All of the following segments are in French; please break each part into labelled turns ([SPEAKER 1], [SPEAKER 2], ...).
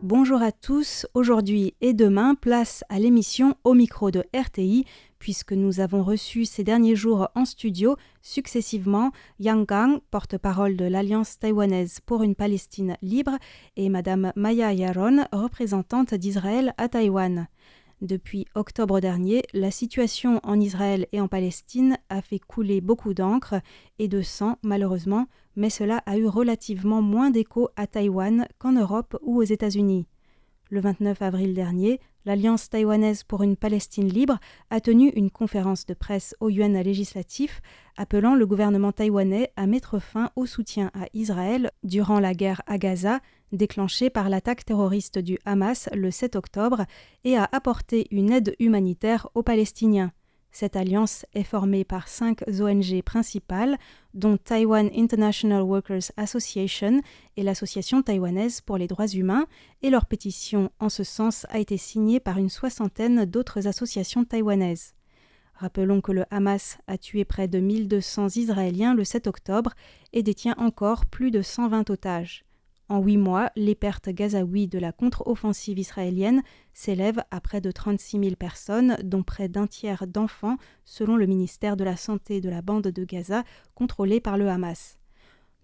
[SPEAKER 1] Bonjour à tous, aujourd'hui et demain, place à l'émission Au micro de RTI, puisque nous avons reçu ces derniers jours en studio, successivement, Yang Gang, porte-parole de l'Alliance taïwanaise pour une Palestine libre, et Madame Maya Yaron, représentante d'Israël à Taïwan. Depuis octobre dernier, la situation en Israël et en Palestine a fait couler beaucoup d'encre et de sang, malheureusement, mais cela a eu relativement moins d'écho à Taïwan qu'en Europe ou aux États-Unis. Le 29 avril dernier, l'Alliance taïwanaise pour une Palestine libre a tenu une conférence de presse au Yuan législatif appelant le gouvernement taïwanais à mettre fin au soutien à Israël durant la guerre à Gaza, déclenchée par l'attaque terroriste du Hamas le 7 octobre, et à apporter une aide humanitaire aux Palestiniens. Cette alliance est formée par 5 ONG principales, dont Taiwan International Workers Association et l'Association taïwanaise pour les droits humains, et leur pétition en ce sens a été signée par une soixantaine d'autres associations taïwanaises. Rappelons que le Hamas a tué près de 1200 Israéliens le 7 octobre et détient encore plus de 120 otages. En 8 mois, les pertes gazaouis de la contre-offensive israélienne s'élèvent à près de 36 000 personnes, dont près d'un tiers d'enfants, selon le ministère de la Santé de la bande de Gaza, contrôlée par le Hamas.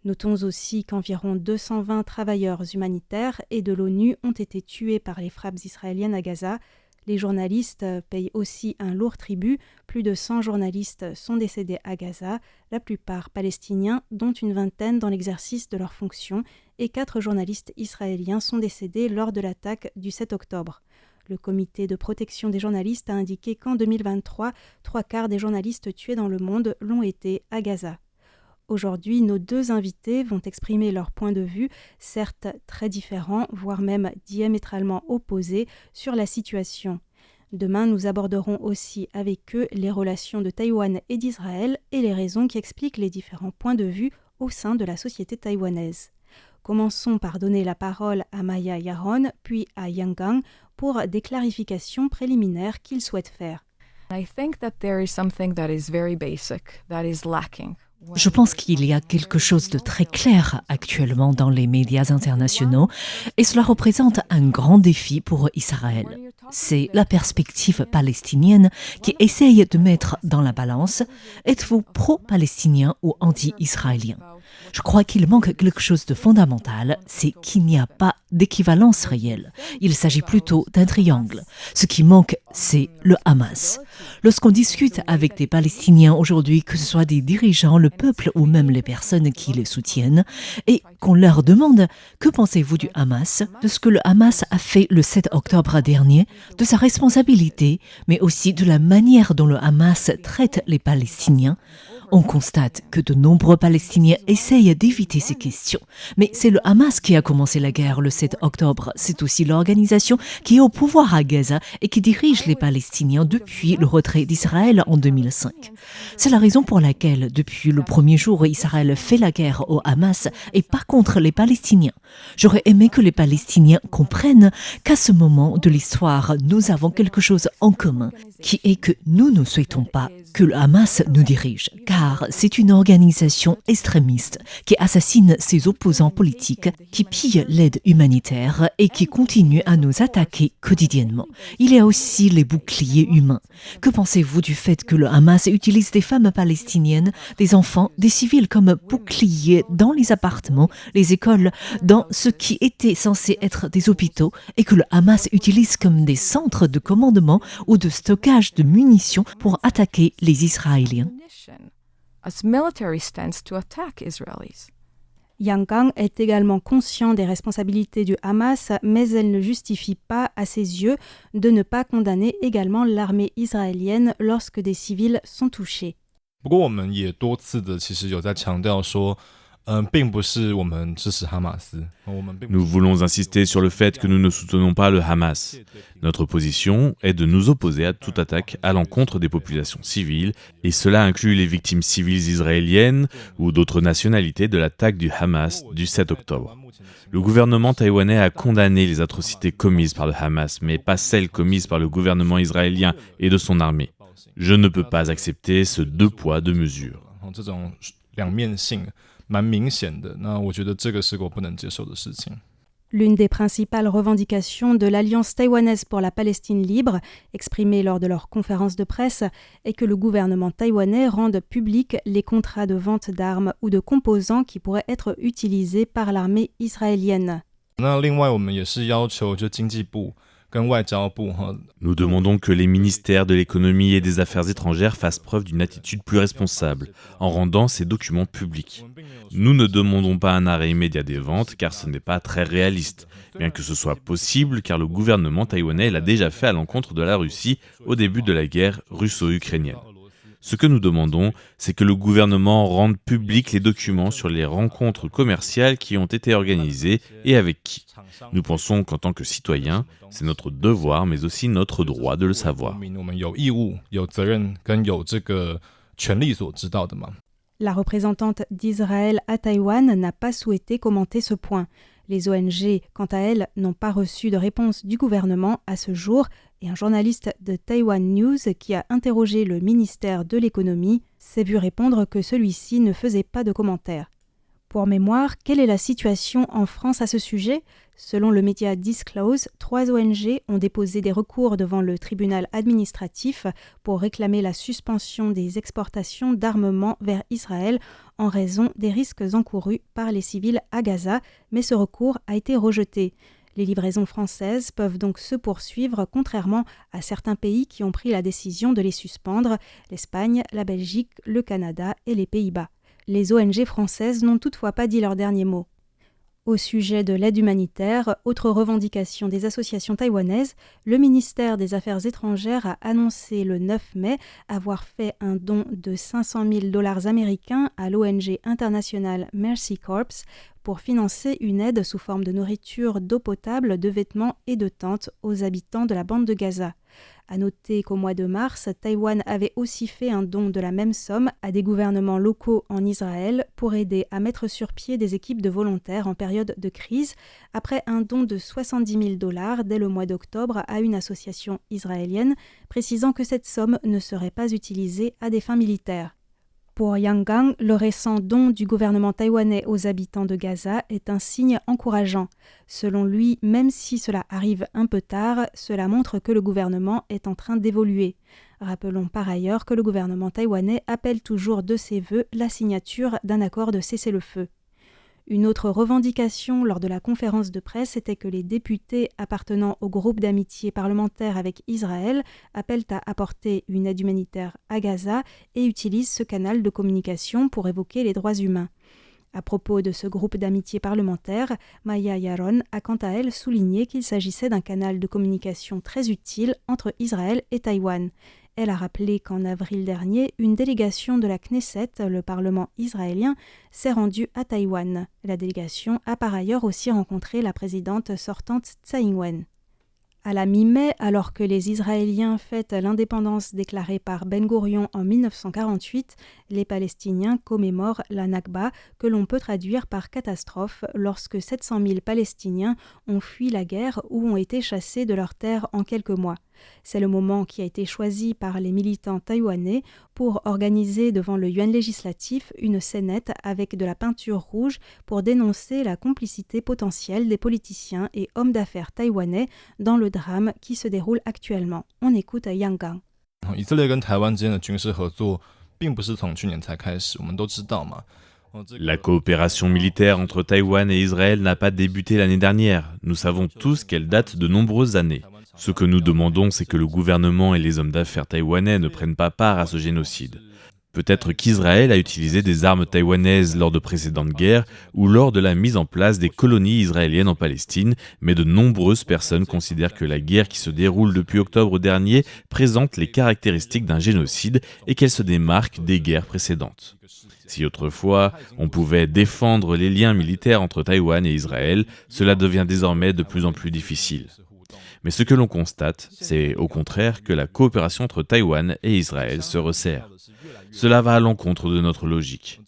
[SPEAKER 1] Notons aussi qu'environ 220 travailleurs humanitaires et de l'ONU ont été tués par les frappes israéliennes à Gaza. Les journalistes payent aussi un lourd tribut. Plus de 100 journalistes sont décédés à Gaza, la plupart palestiniens, dont une vingtaine dans l'exercice de leurs fonctions, et 4 journalistes israéliens sont décédés lors de l'attaque du 7 octobre. Le comité de protection des journalistes a indiqué qu'en 2023, 3/4 des journalistes tués dans le monde l'ont été à Gaza. Aujourd'hui, nos 2 invités vont exprimer leur point de vue, certes très différents, voire même diamétralement opposés, sur la situation. Demain, nous aborderons aussi avec eux les relations de Taïwan et d'Israël et les raisons qui expliquent les différents points de vue au sein de la société taïwanaise. Commençons par donner la parole à Maya Yaron, puis à Yang Gang pour des clarifications préliminaires qu'ils souhaitent faire.
[SPEAKER 2] I think that there is something that is very basic, that is lacking.
[SPEAKER 3] Je pense qu'il y a quelque chose de très clair actuellement dans les médias internationaux et cela représente un grand défi pour Israël. C'est la perspective palestinienne qui essaye de mettre dans la balance êtes-vous pro-palestinien ou anti-israélien. Je crois qu'il manque quelque chose de fondamental, c'est qu'il n'y a pas d'équivalence réelle. Il s'agit plutôt d'un triangle. Ce qui manque, c'est le Hamas. Lorsqu'on discute avec des Palestiniens aujourd'hui, que ce soit des dirigeants, le peuple ou même les personnes qui les soutiennent, et qu'on leur demande « Que pensez-vous du Hamas ?» de ce que le Hamas a fait le 7 octobre dernier, de sa responsabilité, mais aussi de la manière dont le Hamas traite les Palestiniens, on constate que de nombreux Palestiniens essayent d'éviter ces questions. Mais c'est le Hamas qui a commencé la guerre le 7 octobre. C'est aussi l'organisation qui est au pouvoir à Gaza et qui dirige les Palestiniens depuis le retrait d'Israël en 2005. C'est la raison pour laquelle, depuis le premier jour, Israël fait la guerre au Hamas et pas contre les Palestiniens. J'aurais aimé que les Palestiniens comprennent qu'à ce moment de l'histoire, nous avons quelque chose en commun, qui est que nous ne souhaitons pas que le Hamas nous dirige, car c'est une organisation extrémiste qui assassine ses opposants politiques, qui pille l'aide humanitaire et qui continue à nous attaquer quotidiennement. Il y a aussi les boucliers humains. Que pensez-vous du fait que le Hamas utilise des femmes palestiniennes, des enfants, des civils comme boucliers dans les appartements, les écoles, dans ce qui était censé être des hôpitaux, et que le Hamas utilise comme des centres de commandement ou de stockage de munitions pour attaquer les Israéliens?
[SPEAKER 2] As military stance to attack Israelis.
[SPEAKER 1] Yang Gang est également conscient des responsabilités du Hamas, mais elle ne justifie pas, à ses yeux, de ne pas condamner également l'armée israélienne lorsque des civils sont touchés.
[SPEAKER 4] 不过我们也多次的其实有在强调说，并不是我们支持哈马斯，我们并不
[SPEAKER 5] Nous voulons insister sur le fait que nous ne soutenons pas le Hamas. Notre position est de nous opposer à toute attaque à l'encontre des populations civiles, et cela inclut les victimes civiles israéliennes ou d'autres nationalités de l'attaque du Hamas du 7 octobre. Le gouvernement taïwanais a condamné les atrocités commises par le Hamas, mais pas celles commises par le gouvernement israélien et de son armée. Je ne peux pas accepter ce 2 poids 2 mesures.
[SPEAKER 4] 这种两面性蛮明显的，那我觉得这个是我不能接受的事情。
[SPEAKER 1] L'une des principales revendications de l'Alliance taïwanaise pour la Palestine libre, exprimée lors de leur conférence de presse, est que le gouvernement taïwanais rende publics les contrats de vente d'armes ou de composants qui pourraient être utilisés par l'armée israélienne.
[SPEAKER 4] 那另外我们也是要求就经济部
[SPEAKER 5] Nous demandons que les ministères de l'économie et des affaires étrangères fassent preuve d'une attitude plus responsable en rendant ces documents publics. Nous ne demandons pas un arrêt immédiat des ventes car ce n'est pas très réaliste, bien que ce soit possible car le gouvernement taïwanais l'a déjà fait à l'encontre de la Russie au début de la guerre russo-ukrainienne. Ce que nous demandons, c'est que le gouvernement rende publics les documents sur les rencontres commerciales qui ont été organisées et avec qui. Nous pensons qu'en tant que citoyens, c'est notre devoir, mais aussi notre droit de le savoir.
[SPEAKER 1] La représentante d'Israël à Taïwan n'a pas souhaité commenter ce point. Les ONG, quant à elles, n'ont pas reçu de réponse du gouvernement à ce jour et un journaliste de Taiwan News qui a interrogé le ministère de l'économie s'est vu répondre que celui-ci ne faisait pas de commentaires. Pour mémoire, quelle est la situation en France à ce sujet ? Selon le média Disclose, 3 ONG ont déposé des recours devant le tribunal administratif pour réclamer la suspension des exportations d'armements vers Israël en raison des risques encourus par les civils à Gaza, mais ce recours a été rejeté. Les livraisons françaises peuvent donc se poursuivre contrairement à certains pays qui ont pris la décision de les suspendre, l'Espagne, la Belgique, le Canada et les Pays-Bas. Les ONG françaises n'ont toutefois pas dit leur dernier mot. Au sujet de l'aide humanitaire, autre revendication des associations taïwanaises, le ministère des Affaires étrangères a annoncé le 9 mai avoir fait un don de $500 000 américains à l'ONG internationale Mercy Corps pour financer une aide sous forme de nourriture, d'eau potable, de vêtements et de tentes aux habitants de la bande de Gaza. À noter qu'au mois de mars, Taïwan avait aussi fait un don de la même somme à des gouvernements locaux en Israël pour aider à mettre sur pied des équipes de volontaires en période de crise, après un don de $70 000 dès le mois d'octobre à une association israélienne, précisant que cette somme ne serait pas utilisée à des fins militaires. Pour Yang Gang, le récent don du gouvernement taïwanais aux habitants de Gaza est un signe encourageant. Selon lui, même si cela arrive un peu tard, cela montre que le gouvernement est en train d'évoluer. Rappelons par ailleurs que le gouvernement taïwanais appelle toujours de ses vœux la signature d'un accord de cessez-le-feu. Une autre revendication lors de la conférence de presse était que les députés appartenant au groupe d'amitié parlementaire avec Israël appellent à apporter une aide humanitaire à Gaza et utilisent ce canal de communication pour évoquer les droits humains. À propos de ce groupe d'amitié parlementaire, Maya Yaron a quant à elle souligné qu'il s'agissait d'un canal de communication très utile entre Israël et Taïwan. Elle a rappelé qu'en avril dernier, une délégation de la Knesset, le Parlement israélien, s'est rendue à Taïwan. La délégation a par ailleurs aussi rencontré la présidente sortante Tsai Ing-wen. À la mi-mai, alors que les Israéliens fêtent l'indépendance déclarée par Ben Gourion en 1948, les Palestiniens commémorent la Nakba, que l'on peut traduire par catastrophe, lorsque 700 000 Palestiniens ont fui la guerre ou ont été chassés de leurs terres en quelques mois. C'est le moment qui a été choisi par les militants taïwanais pour organiser devant le yuan législatif une scénette avec de la peinture rouge pour dénoncer la complicité potentielle des politiciens et hommes d'affaires taïwanais dans le drame qui se déroule actuellement. On écoute Yang Gang.
[SPEAKER 4] 以色列跟台湾之间的军事合作并不是从去年才开始，我们都知道嘛。
[SPEAKER 5] La coopération militaire entre Taïwan et Israël n'a pas débuté l'année dernière. Nous savons tous qu'elle date de nombreuses années. Ce que nous demandons, c'est que le gouvernement et les hommes d'affaires taïwanais ne prennent pas part à ce génocide. Peut-être qu'Israël a utilisé des armes taïwanaises lors de précédentes guerres ou lors de la mise en place des colonies israéliennes en Palestine, mais de nombreuses personnes considèrent que la guerre qui se déroule depuis octobre dernier présente les caractéristiques d'un génocide et qu'elle se démarque des guerres précédentes. Si autrefois, on pouvait défendre les liens militaires entre Taïwan et Israël, cela devient désormais de plus en plus difficile. Mais ce que l'on constate, c'est au contraire que la coopération entre Taïwan et Israël se resserre. Cela va à l'encontre de notre logique.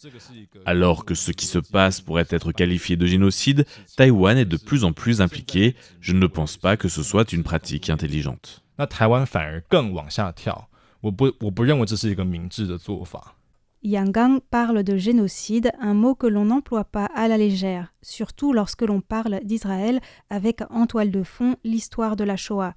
[SPEAKER 5] Alors que ce qui se passe pourrait être qualifié de génocide, Taïwan est de plus en plus impliqué. Je ne pense pas que ce soit une pratique intelligente.
[SPEAKER 4] 那台湾反而更往下跳，我不认为这是一个明智的做法。
[SPEAKER 1] Yang Gang parle de génocide, un mot que l'on n'emploie pas à la légère, surtout lorsque l'on parle d'Israël avec en toile de fond l'histoire de la Shoah.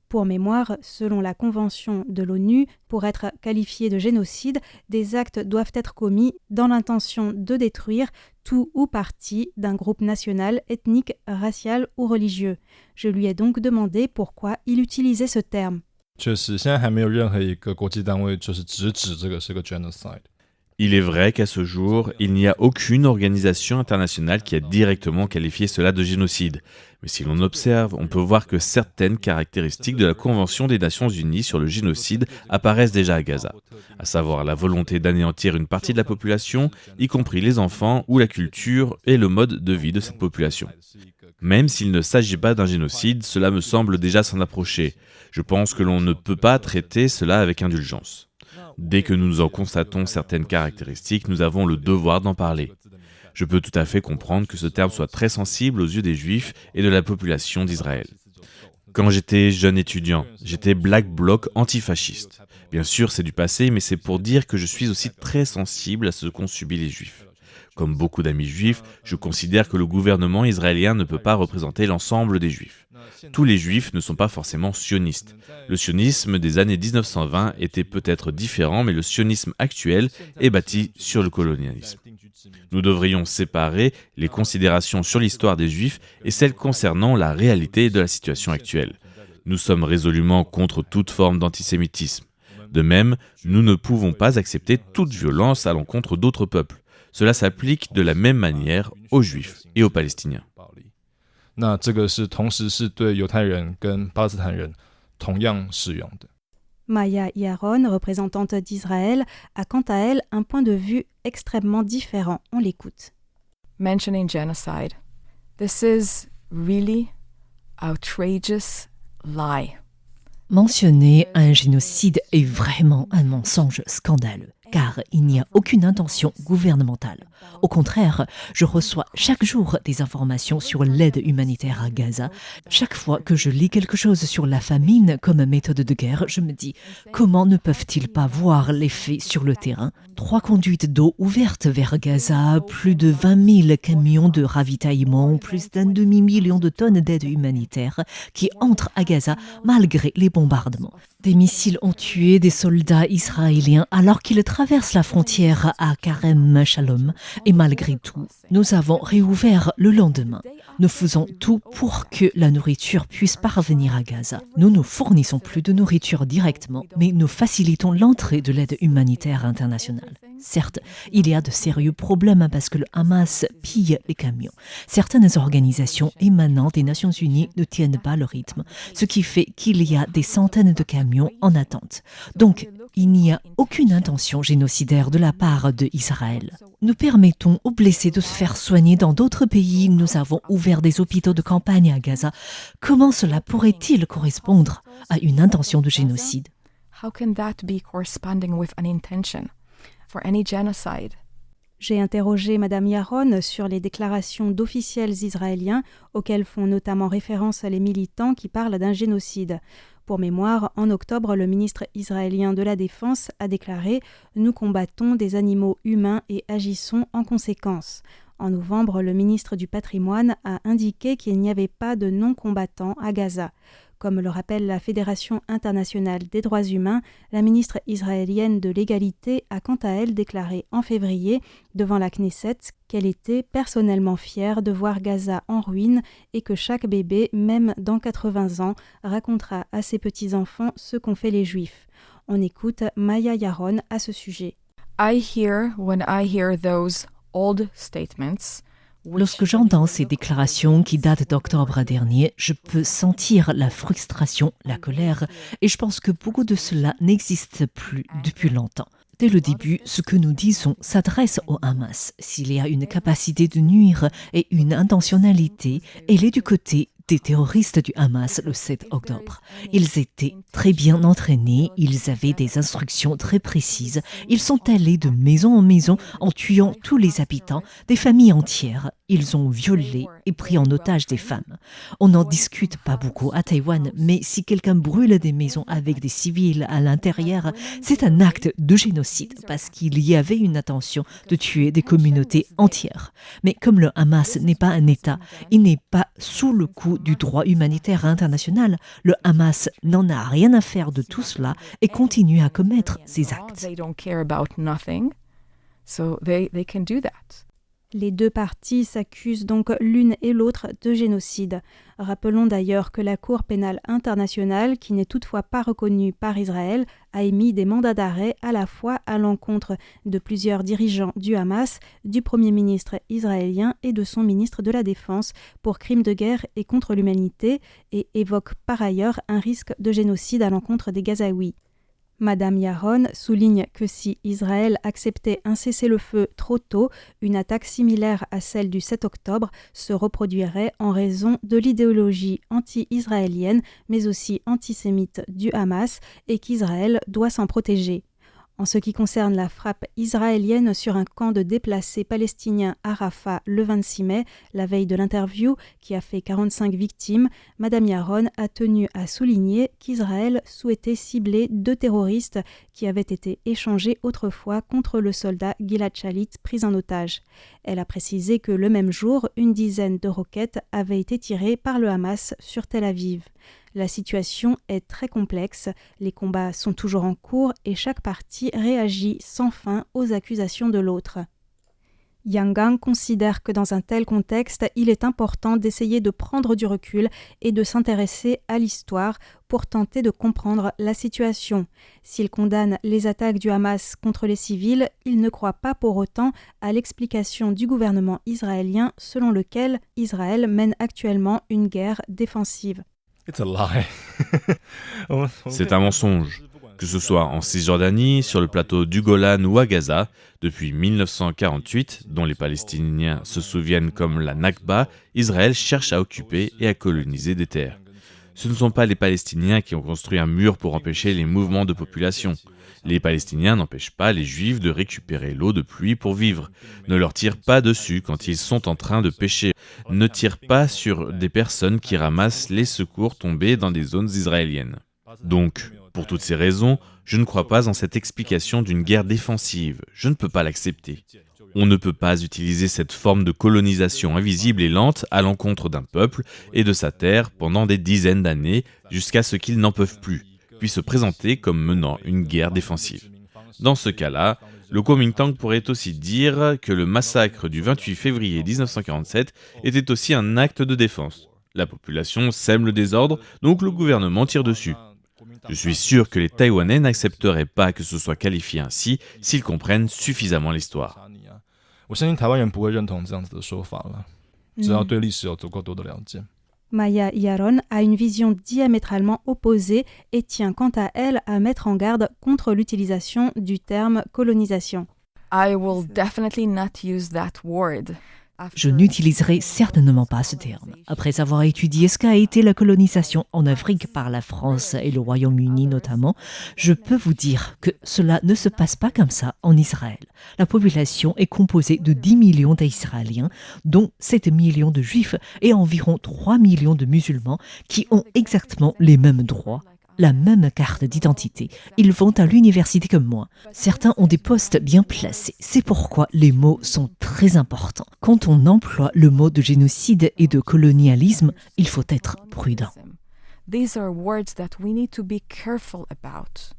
[SPEAKER 1] Pour mémoire, selon la Convention de l'ONU, pour être qualifiés de génocide, des actes doivent être commis dans l'intention de détruire tout ou partie d'un groupe national, ethnique, racial ou religieux. Je lui ai donc demandé pourquoi il utilisait ce terme.
[SPEAKER 4] 确实，现在还没有任何一个国际单位就是直指这个是个 genocide。
[SPEAKER 5] Il est vrai qu'à ce jour, il n'y a aucune organisation internationale qui a directement qualifié cela de génocide. Mais si l'on observe, on peut voir que certaines caractéristiques de la Convention des Nations Unies sur le génocide apparaissent déjà à Gaza, à savoir la volonté d'anéantir une partie de la population, y compris les enfants ou la culture et le mode de vie de cette population. Même s'il ne s'agit pas d'un génocide, cela me semble déjà s'en approcher. Je pense que l'on ne peut pas traiter cela avec indulgence. Dès que nous en constatons certaines caractéristiques, nous avons le devoir d'en parler. Je peux tout à fait comprendre que ce terme soit très sensible aux yeux des Juifs et de la population d'Israël. Quand j'étais jeune étudiant, j'étais Black Bloc antifasciste. Bien sûr, c'est du passé, mais c'est pour dire que je suis aussi très sensible à ce qu'ont subi les Juifs. Comme beaucoup d'amis juifs, je considère que le gouvernement israélien ne peut pas représenter l'ensemble des Juifs. Tous les Juifs ne sont pas forcément sionistes. Le sionisme des années 1920 était peut-être différent, mais le sionisme actuel est bâti sur le colonialisme. Nous devrions séparer les considérations sur l'histoire des Juifs et celles concernant la réalité de la situation actuelle. Nous sommes résolument contre toute forme d'antisémitisme. De même, nous ne pouvons pas accepter toute violence à l'encontre d'autres peuples. Cela s'applique de la même manière aux Juifs et aux Palestiniens.
[SPEAKER 4] 那这个是同时是对犹太人跟巴勒斯坦人同样适用的。
[SPEAKER 1] Maya Yaron, représentante d'Israël, a quant à elle un point de vue extrêmement différent. On l'écoute.
[SPEAKER 2] Mentioning genocide. This is really outrageous lie.
[SPEAKER 3] Mentionner un génocide est vraiment un mensonge scandaleux, car il n'y a aucune intention gouvernementale. Au contraire, je reçois chaque jour des informations sur l'aide humanitaire à Gaza. Chaque fois que je lis quelque chose sur la famine comme méthode de guerre, je me dis comment ne peuvent-ils pas voir les faits sur le terrain ? 3 conduites d'eau ouvertes vers Gaza, plus de 20 000 camions de ravitaillement, plus d'un demi-million de tonnes d'aide humanitaire qui entrent à Gaza malgré les bombardements. Des missiles ont tué des soldats israéliens alors qu'ils traversent la frontière à Karem Shalom. Et malgré tout, nous avons réouvert le lendemain. Nous faisons tout pour que la nourriture puisse parvenir à Gaza. Nous ne fournissons plus de nourriture directement, mais nous facilitons l'entrée de l'aide humanitaire internationale. Certes, il y a de sérieux problèmes parce que le Hamas pille les camions. Certaines organisations émanant des Nations Unies ne tiennent pas le rythme, ce qui fait qu'il y a des centaines de camions en attente. Donc, il n'y a aucune intention génocidaire de la part d'Israël. Nous permettons aux blessés de se faire soigner dans d'autres pays. Nous avons ouvert des hôpitaux de campagne à Gaza. Comment cela pourrait-il correspondre à une intention de génocide ?
[SPEAKER 2] How can that be corresponding with an intention for any genocide?
[SPEAKER 1] J'ai interrogé Madame Yaron sur les déclarations d'officiels israéliens auxquelles font notamment référence les militants qui parlent d'un génocide. Pour mémoire, en octobre, le ministre israélien de la Défense a déclaré « Nous combattons des animaux humains et agissons en conséquence ». En novembre, le ministre du Patrimoine a indiqué qu'il n'y avait pas de non-combattants à Gaza. Comme le rappelle la Fédération internationale des droits humains, la ministre israélienne de l'égalité a quant à elle déclaré en février devant la Knesset qu'elle était personnellement fière de voir Gaza en ruine et que chaque bébé, même dans 80 ans, racontera à ses petits-enfants ce qu'ont fait les Juifs. On écoute Maya Yaron à ce sujet.
[SPEAKER 2] When I hear those old statements,
[SPEAKER 3] lorsque j'entends ces déclarations qui datent d'octobre dernier, je peux sentir la frustration, la colère, et je pense que beaucoup de cela n'existe plus depuis longtemps. Dès le début, ce que nous disons s'adresse au Hamas. S'il y a une capacité de nuire et une intentionnalité, elle est du côté des terroristes du Hamas le 7 octobre. Ils étaient très bien entraînés, ils avaient des instructions très précises. Ils sont allés de maison en maison en tuant tous les habitants, des familles entières. Ils ont violé et pris en otage des femmes. On n'en discute pas beaucoup à Taïwan, mais si quelqu'un brûle des maisons avec des civils à l'intérieur, c'est un acte de génocide parce qu'il y avait une intention de tuer des communautés entières. Mais comme le Hamas n'est pas un État, il n'est pas sous le coup du droit humanitaire international. Le Hamas n'en a rien à faire de tout cela et continue à commettre ces actes.
[SPEAKER 2] They don't care about nothing, so they can do that.
[SPEAKER 1] Les deux parties s'accusent donc l'une et l'autre de génocide. Rappelons d'ailleurs que la Cour pénale internationale, qui n'est toutefois pas reconnue par Israël, a émis des mandats d'arrêt à la fois à l'encontre de plusieurs dirigeants du Hamas, du Premier ministre israélien et de son ministre de la Défense pour crimes de guerre et contre l'humanité et évoque par ailleurs un risque de génocide à l'encontre des Gazaouis. Madame Yaron souligne que si Israël acceptait un cessez-le-feu trop tôt, une attaque similaire à celle du 7 octobre se reproduirait en raison de l'idéologie anti-israélienne, mais aussi antisémite du Hamas, et qu'Israël doit s'en protéger. En ce qui concerne la frappe israélienne sur un camp de déplacés palestiniens à Rafah le 26 mai, la veille de l'interview, qui a fait 45 victimes, Madame Yaron a tenu à souligner qu'Israël souhaitait cibler 2 terroristes qui avaient été échangés autrefois contre le soldat Gilad Shalit pris en otage. Elle a précisé que le même jour, une dizaine de roquettes avaient été tirées par le Hamas sur Tel Aviv. La situation est très complexe, les combats sont toujours en cours et chaque partie réagit sans fin aux accusations de l'autre. Yang Gang considère que dans un tel contexte, il est important d'essayer de prendre du recul et de s'intéresser à l'histoire pour tenter de comprendre la situation. S'il condamne les attaques du Hamas contre les civils, il ne croit pas pour autant à l'explication du gouvernement israélien selon lequel Israël mène actuellement une guerre défensive.
[SPEAKER 4] It's a lie.
[SPEAKER 5] C'est un mensonge. Que ce soit en Cisjordanie, sur le plateau du Golan ou à Gaza, depuis 1948, dont les Palestiniens se souviennent comme la Nakba, Israël cherche à occuper et à coloniser des terres. Ce ne sont pas les Palestiniens qui ont construit un mur pour empêcher les mouvements de population. Les Palestiniens n'empêchent pas les Juifs de récupérer l'eau de pluie pour vivre. Ne leur tirent pas dessus quand ils sont en train de pêcher. Ne tirent pas sur des personnes qui ramassent les secours tombés dans des zones israéliennes. Donc, pour toutes ces raisons, je ne crois pas en cette explication d'une guerre défensive. Je ne peux pas l'accepter. On ne peut pas utiliser cette forme de colonisation invisible et lente à l'encontre d'un peuple et de sa terre pendant des dizaines d'années jusqu'à ce qu'ils n'en peuvent plus, puis se présenter comme menant une guerre défensive. Dans ce cas-là, le Kuomintang pourrait aussi dire que le massacre du 28 février 1947 était aussi un acte de défense. La population sème le désordre, donc le gouvernement tire dessus. Je suis sûr que les Taïwanais n'accepteraient pas que ce soit qualifié ainsi s'ils comprennent suffisamment l'histoire.
[SPEAKER 4] 我相信台湾人不会认同这样子的说法了，只要对历史有足够多的了解。
[SPEAKER 1] Maya Yaron a une vision diamétralement opposée et tient quant à elle à mettre en garde contre l'utilisation du terme colonisation.
[SPEAKER 2] I will definitely not use that word.
[SPEAKER 3] Je n'utiliserai certainement pas ce terme. Après avoir étudié ce qu'a été la colonisation en Afrique par la France et le Royaume-Uni notamment, je peux vous dire que cela ne se passe pas comme ça en Israël. La population est composée de 10 millions d'Israéliens, dont 7 millions de Juifs et environ 3 millions de musulmans qui ont exactement les mêmes droits, la même carte d'identité. Ils vont à l'université comme moi. Certains ont des postes bien placés. C'est pourquoi les mots sont très importants. Quand on emploie le mot de génocide et de colonialisme, il faut être prudent.
[SPEAKER 2] These are words that we need to be careful about.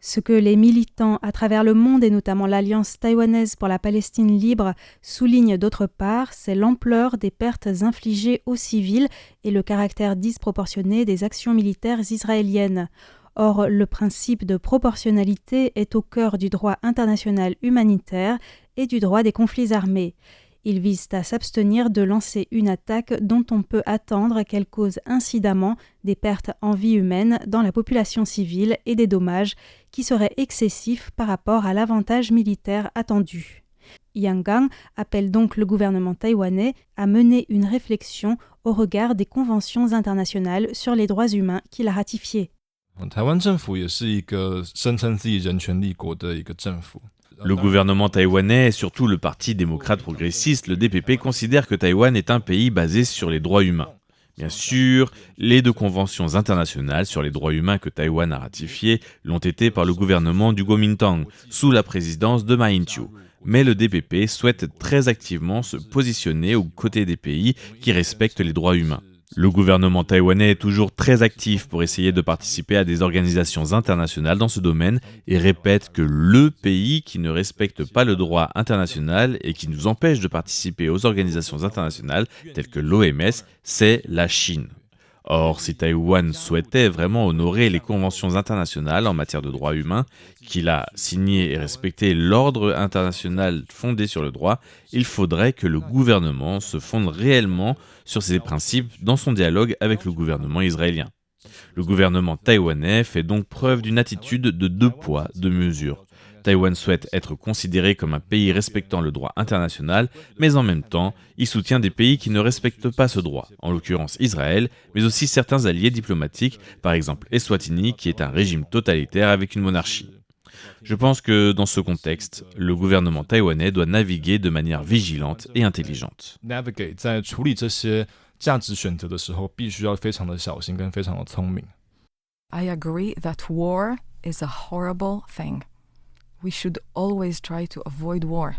[SPEAKER 1] Ce que les militants à travers le monde et notamment l'Alliance taïwanaise pour la Palestine libre soulignent d'autre part, c'est l'ampleur des pertes infligées aux civils et le caractère disproportionné des actions militaires israéliennes. Or, le principe de proportionnalité est au cœur du droit international humanitaire et du droit des conflits armés. Ils visent à s'abstenir de lancer une attaque dont on peut attendre qu'elle cause incidemment des pertes en vie humaine dans la population civile et des dommages qui seraient excessifs par rapport à l'avantage militaire attendu. Yang Gang appelle donc le gouvernement taïwanais à mener une réflexion au regard des conventions internationales sur les droits humains qu'il a ratifiées.
[SPEAKER 4] 台湾政府也是一个声称自己人权立国的一个政府。
[SPEAKER 5] Le gouvernement taïwanais et surtout le Parti démocrate progressiste, le DPP, considère que Taïwan est un pays basé sur les droits humains. Bien sûr, les deux conventions internationales sur les droits humains que Taïwan a ratifiées l'ont été par le gouvernement du Kuomintang, sous la présidence de Ma Ying-jeou. Mais le DPP souhaite très activement se positionner aux côtés des pays qui respectent les droits humains. Le gouvernement taïwanais est toujours très actif pour essayer de participer à des organisations internationales dans ce domaine et répète que le pays qui ne respecte pas le droit international et qui nous empêche de participer aux organisations internationales telles que l'OMS, c'est la Chine. Or, si Taïwan souhaitait vraiment honorer les conventions internationales en matière de droits humains, qu'il a signées et respecté l'ordre international fondé sur le droit, il faudrait que le gouvernement se fonde réellement sur ces principes dans son dialogue avec le gouvernement israélien. Le gouvernement taïwanais fait donc preuve d'une attitude de deux poids, deux mesures. Taïwan souhaite être considéré comme un pays respectant le droit international, mais en même temps, il soutient des pays qui ne respectent pas ce droit, en l'occurrence Israël, mais aussi certains alliés diplomatiques, par exemple Eswatini, qui est un régime totalitaire avec une monarchie. Je pense que dans ce contexte, le gouvernement taïwanais doit naviguer de manière vigilante et intelligente.
[SPEAKER 4] Navigate 在处理这些价值选择的时候，必须要非常的小心跟非常的聪明。
[SPEAKER 2] I agree that war is a horrible thing. We should always try to avoid war.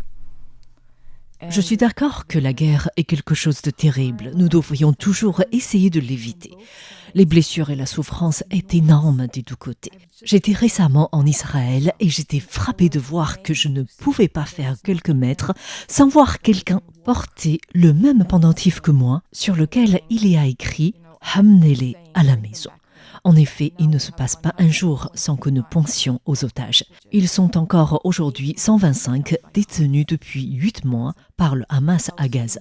[SPEAKER 3] Je suis d'accord que la guerre est quelque chose de terrible. Nous devrions toujours essayer de l'éviter. Les blessures et la souffrance est énorme des deux côtés. J'étais récemment en Israël et j'étais frappée de voir que je ne pouvais pas faire quelques mètres sans voir quelqu'un porter le même pendentif que moi sur lequel il y a écrit « Ramenez-les à la maison ». En effet, il ne se passe pas un jour sans que nous pensions aux otages. Ils sont encore aujourd'hui 125 détenus depuis 8 mois par le Hamas à Gaza.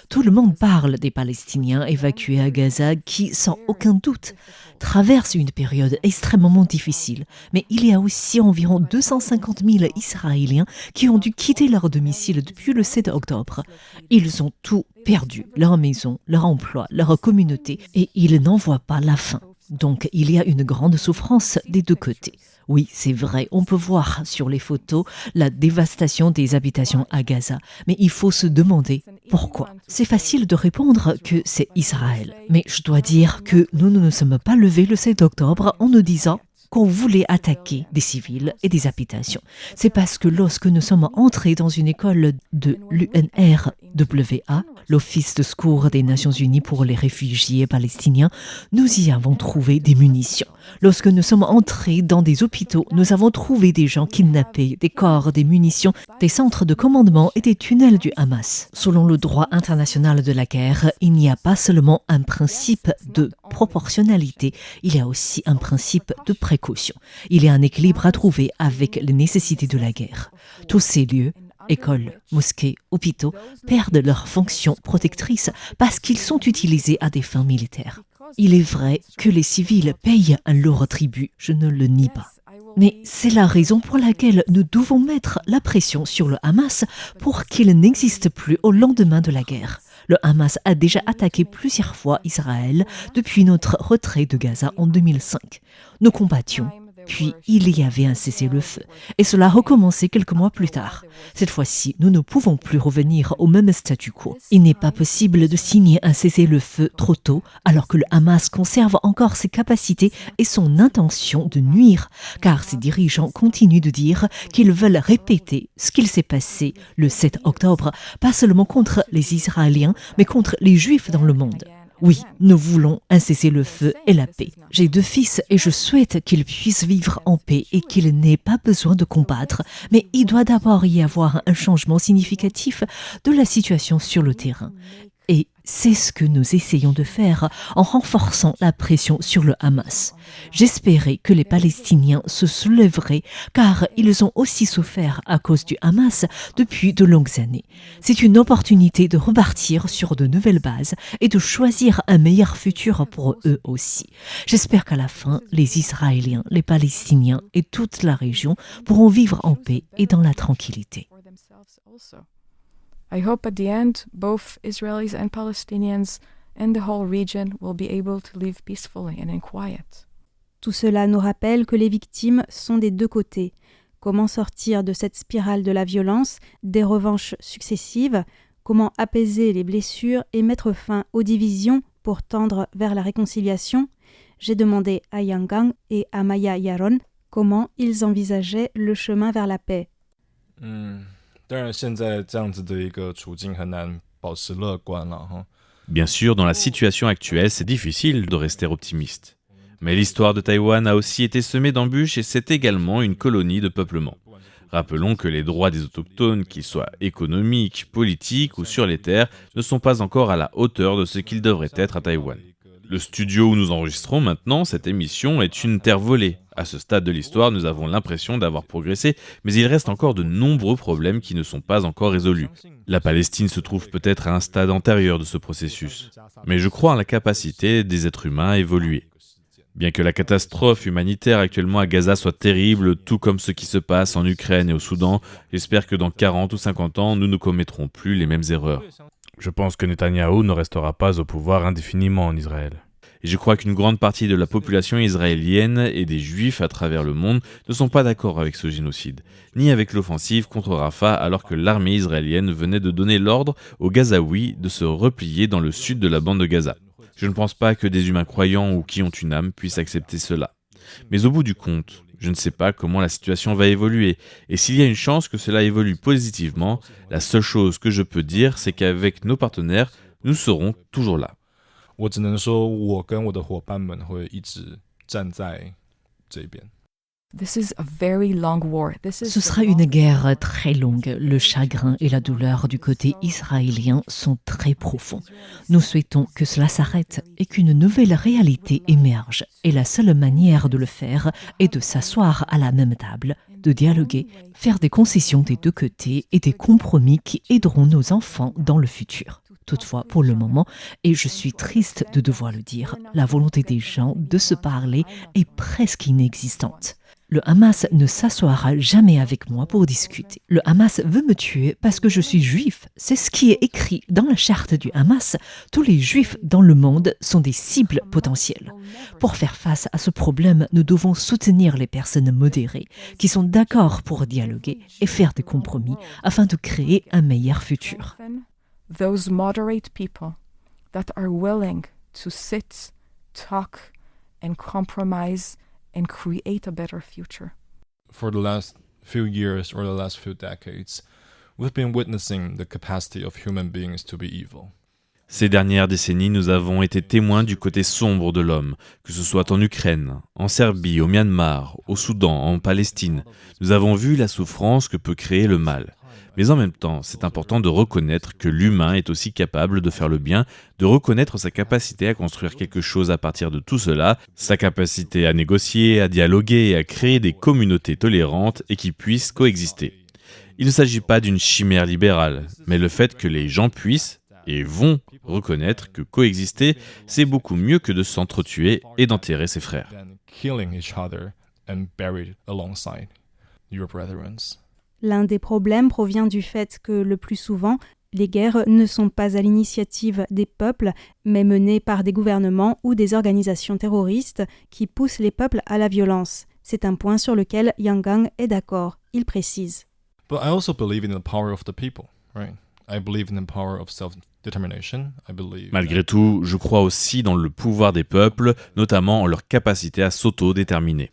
[SPEAKER 3] Tout le monde parle des Palestiniens évacués à Gaza qui, sans aucun doute, traversent une période extrêmement difficile. Mais il y a aussi environ 250 000 Israéliens qui ont dû quitter leur domicile depuis le 7 octobre. Ils ont tout perdu, leur maison, leur emploi, leur communauté, et ils n'en voient pas la fin. Donc, il y a une grande souffrance des deux côtés. Oui, c'est vrai, on peut voir sur les photos la dévastation des habitations à Gaza, mais il faut se demander pourquoi. C'est facile de répondre que c'est Israël, mais je dois dire que nous ne nous sommes pas levés le 7 octobre en nous disant qu'on voulait attaquer des civils et des habitations. C'est parce que lorsque nous sommes entrés dans une école de l'UNRWA, l'Office de secours des Nations Unies pour les réfugiés palestiniens, nous y avons trouvé des munitions. Lorsque nous sommes entrés dans des hôpitaux, nous avons trouvé des gens kidnappés, des corps, des munitions, des centres de commandement et des tunnels du Hamas. Selon le droit international de la guerre, il n'y a pas seulement un principe de proportionnalité, il y a aussi un principe de précaution. Il y a un équilibre à trouver avec les nécessités de la guerre. Tous ces lieux, écoles, mosquées, hôpitaux, perdent leur fonction protectrice parce qu'ils sont utilisés à des fins militaires. Il est vrai que les civils payent un lourd tribut, je ne le nie pas. Mais c'est la raison pour laquelle nous devons mettre la pression sur le Hamas pour qu'il n'existe plus au lendemain de la guerre. Le Hamas a déjà attaqué plusieurs fois Israël depuis notre retrait de Gaza en 2005. Nous combattions. Puis, il y avait un cessez-le-feu. Et cela a recommencé quelques mois plus tard. Cette fois-ci, nous ne pouvons plus revenir au même statu quo. Il n'est pas possible de signer un cessez-le-feu trop tôt, alors que le Hamas conserve encore ses capacités et son intention de nuire, car ses dirigeants continuent de dire qu'ils veulent répéter ce qu'il s'est passé le 7 octobre, pas seulement contre les Israéliens, mais contre les Juifs dans le monde. Oui, nous voulons un cessez-le-feu et la paix. J'ai 2 fils et je souhaite qu'ils puissent vivre en paix et qu'ils n'aient pas besoin de combattre. Mais il doit d'abord y avoir un changement significatif de la situation sur le terrain. Et c'est ce que nous essayons de faire en renforçant la pression sur le Hamas. J'espérais que les Palestiniens se soulèveraient car ils ont aussi souffert à cause du Hamas depuis de longues années. C'est une opportunité de repartir sur de nouvelles bases et de choisir un meilleur futur pour eux aussi. J'espère qu'à la fin, les Israéliens, les Palestiniens et toute la région pourront vivre en paix et dans la tranquillité.
[SPEAKER 2] I hope at the end, both Israelis and Palestinians and the whole region will be able to live peacefully and in quiet.
[SPEAKER 1] Tout cela nous rappelle que les victimes sont des deux côtés. Comment sortir de cette spirale de la violence, des revanches successives, comment apaiser les blessures et mettre fin aux divisions pour tendre vers la réconciliation? J'ai demandé à Yang Gang et à Maya Yaron comment ils envisageaient le chemin vers la paix.
[SPEAKER 4] 当然现在这样子的一个处境很难保持乐观了哈。
[SPEAKER 5] Bien sûr, dans la situation actuelle, c'est difficile de rester optimiste. Mais l'histoire de Taïwan a aussi été semée d'embûches et c'est également une colonie de peuplement. Rappelons que les droits des autochtones, qu'ils soient économiques, politiques ou sur les terres, ne sont pas encore à la hauteur de ce qu'ils devraient être à Taïwan. Le studio où nous enregistrons maintenant cette émission est une terre volée. À ce stade de l'histoire, nous avons l'impression d'avoir progressé, mais il reste encore de nombreux problèmes qui ne sont pas encore résolus. La Palestine se trouve peut-être à un stade antérieur de ce processus. Mais je crois en la capacité des êtres humains à évoluer. Bien que la catastrophe humanitaire actuellement à Gaza soit terrible, tout comme ce qui se passe en Ukraine et au Soudan, j'espère que dans 40 ou 50 ans, nous ne commettrons plus les mêmes erreurs.
[SPEAKER 6] Je pense que Netanyahou ne restera pas au pouvoir indéfiniment en Israël.
[SPEAKER 5] Et je crois qu'une grande partie de la population israélienne et des Juifs à travers le monde ne sont pas d'accord avec ce génocide, ni avec l'offensive contre Rafah alors que l'armée israélienne venait de donner l'ordre aux Gazaouis de se replier dans le sud de la bande de Gaza. Je ne pense pas que des humains croyants ou qui ont une âme puissent accepter cela. Mais au bout du compte, je ne sais pas comment la situation va évoluer, et s'il y a une chance que cela évolue positivement, la seule chose que je peux dire, c'est qu'avec nos partenaires, nous serons toujours là.
[SPEAKER 4] 我只能说，我跟我的伙伴们会一直站在这边。
[SPEAKER 2] This is a very long war.
[SPEAKER 3] Ce sera une guerre très longue. Le chagrin et la douleur du côté israélien sont très profonds. Nous souhaitons que cela s'arrête et qu'une nouvelle réalité émerge. Et la seule manière de le faire est de s'asseoir à la même table, de dialoguer, faire des concessions des deux côtés et des compromis qui aideront nos enfants dans le futur. Toutefois, pour le moment, et je suis triste de devoir le dire, la volonté des gens de se parler est presque inexistante. Le Hamas ne s'assoira jamais avec moi pour discuter. Le Hamas veut me tuer parce que je suis juif. C'est ce qui est écrit dans la charte du Hamas. Tous les juifs dans le monde sont des cibles potentielles. Pour faire face à ce problème, nous devons soutenir les personnes modérées qui sont d'accord pour dialoguer et faire des compromis afin de créer un meilleur futur.
[SPEAKER 2] Those moderate people that are willing to sit, talk and compromise and create a better future.
[SPEAKER 4] For the last few years or the last few decades, we've been witnessing the capacity of human beings to be evil.
[SPEAKER 5] Ces dernières décennies, nous avons été témoins du côté sombre de l'homme, que ce soit en Ukraine, en Serbie, au Myanmar, au Soudan, en Palestine. Nous avons vu la souffrance que peut créer le mal. Mais en même temps, c'est important de reconnaître que l'humain est aussi capable de faire le bien, de reconnaître sa capacité à construire quelque chose à partir de tout cela, sa capacité à négocier, à dialoguer et à créer des communautés tolérantes et qui puissent coexister. Il ne s'agit pas d'une chimère libérale, mais le fait que les gens puissent et vont reconnaître que coexister, c'est beaucoup mieux que de s'entretuer et d'enterrer ses frères.
[SPEAKER 4] Killing each other and buried alongside your brethren.
[SPEAKER 1] L'un des problèmes provient du fait que, le plus souvent, les guerres ne sont pas à l'initiative des peuples, mais menées par des gouvernements ou des organisations terroristes qui poussent les peuples à la violence. C'est un point sur lequel Yang Gang est d'accord. Il précise.
[SPEAKER 4] But I also believe in the power of the people, right? I believe in the power of self-determination. I believe.
[SPEAKER 5] Malgré tout, je crois aussi dans le pouvoir des peuples, notamment en leur capacité à s'auto-déterminer.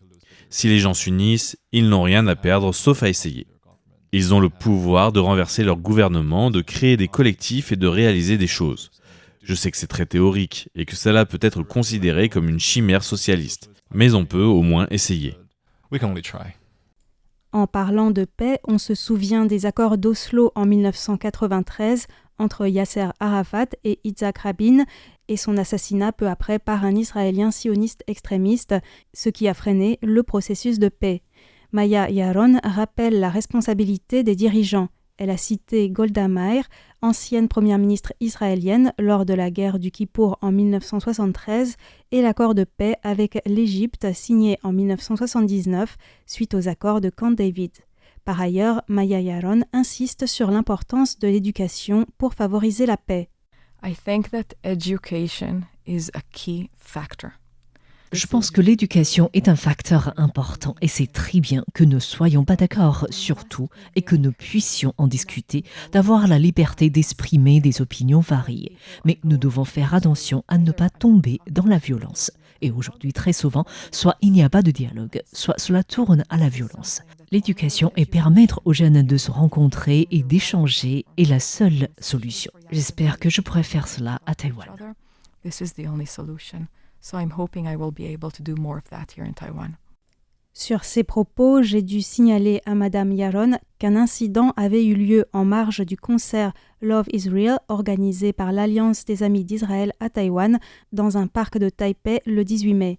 [SPEAKER 5] Si les gens s'unissent, ils n'ont rien à perdre sauf à essayer. Ils ont le pouvoir de renverser leur gouvernement, de créer des collectifs et de réaliser des choses. Je sais que c'est très théorique et que cela peut être considéré comme une chimère socialiste, mais on peut au moins essayer.
[SPEAKER 4] We can only try.
[SPEAKER 1] En parlant de paix, on se souvient des accords d'Oslo en 1993 entre Yasser Arafat et Yitzhak Rabin et son assassinat peu après par un Israélien sioniste extrémiste, ce qui a freiné le processus de paix. Maya Yaron rappelle la responsabilité des dirigeants. Elle a cité Golda Meir, ancienne première ministre israélienne lors de la guerre du Kippour en 1973 et l'accord de paix avec l'Égypte signé en 1979 suite aux accords de Camp David. Par ailleurs, Maya Yaron insiste sur l'importance de l'éducation pour favoriser la paix.
[SPEAKER 2] I think that education is a key factor.
[SPEAKER 3] Je pense que l'éducation est un facteur important et c'est très bien que nous ne soyons pas d'accord sur tout et que nous puissions en discuter, d'avoir la liberté d'exprimer des opinions variées. Mais nous devons faire attention à ne pas tomber dans la violence. Et aujourd'hui, très souvent, soit il n'y a pas de dialogue, soit cela tourne à la violence. L'éducation et permettre aux jeunes de se rencontrer et d'échanger est la seule solution. J'espère que je pourrai faire cela à Taïwan.
[SPEAKER 2] This is the only solution. So I'm hoping I will be able to do more of that here in Taiwan.
[SPEAKER 1] Sur ces propos, j'ai dû signaler à Madame Yaron qu'un incident avait eu lieu en marge du concert Love is Real organisé par l'Alliance des Amis d'Israël à Taïwan dans un parc de Taipei le 18 mai.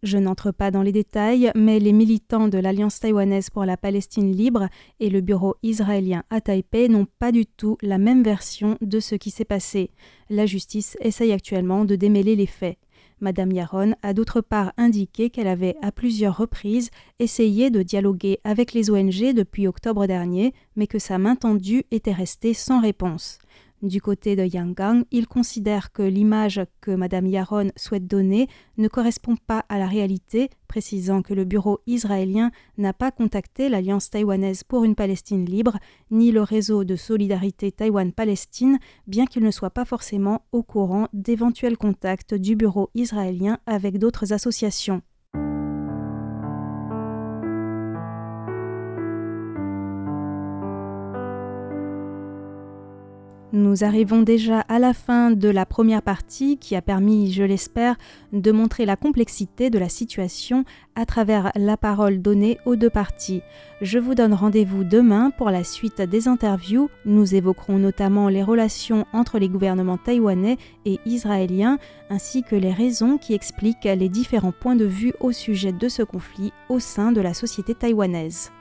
[SPEAKER 1] Je n'entre pas dans les détails, mais les militants de l'Alliance taïwanaise pour la Palestine libre et le bureau israélien à Taipei n'ont pas du tout la même version de ce qui s'est passé. La justice essaye actuellement de démêler les faits. Madame Yaron a d'autre part indiqué qu'elle avait à plusieurs reprises essayé de dialoguer avec les ONG depuis octobre dernier, mais que sa main tendue était restée sans réponse. Du côté de Yangang, il considère que l'image que Madame Yaron souhaite donner ne correspond pas à la réalité, précisant que le bureau israélien n'a pas contacté l'Alliance taïwanaise pour une Palestine libre, ni le réseau de solidarité Taïwan-Palestine, bien qu'il ne soit pas forcément au courant d'éventuels contacts du bureau israélien avec d'autres associations. Nous arrivons déjà à la fin de la première partie qui a permis, je l'espère, de montrer la complexité de la situation à travers la parole donnée aux deux parties. Je vous donne rendez-vous demain pour la suite des interviews. Nous évoquerons notamment les relations entre les gouvernements taïwanais et israéliens, ainsi que les raisons qui expliquent les différents points de vue au sujet de ce conflit au sein de la société taïwanaise.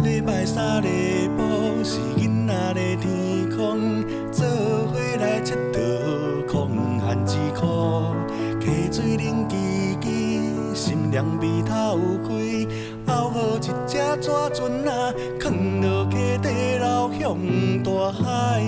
[SPEAKER 7] 礼拜三礼拜是囡仔的天空，做伙来佚佗，空闲之苦。溪水冷吱吱，心凉味透开，熬好一只纸船啊，放落溪底流向大海。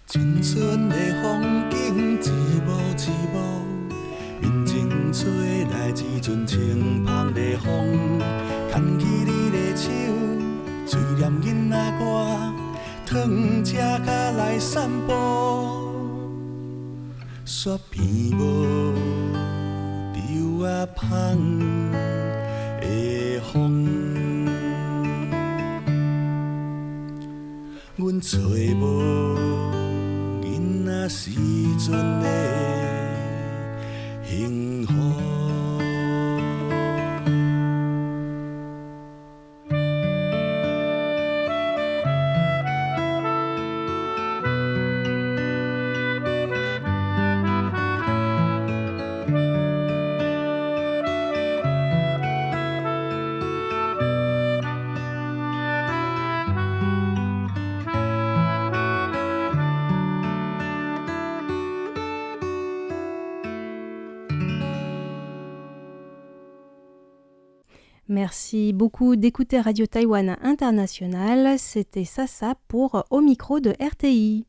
[SPEAKER 7] 青春的风景一幕一幕，面前吹来一阵清芳的风，牵起你的手，嘴念囡仔歌，躺车甲来散步，雪片无柳啊香的风。阮找无囡仔时阵的幸福。
[SPEAKER 1] Merci beaucoup d'écouter Radio Taïwan International. C'était Sasa pour Au micro de RTI.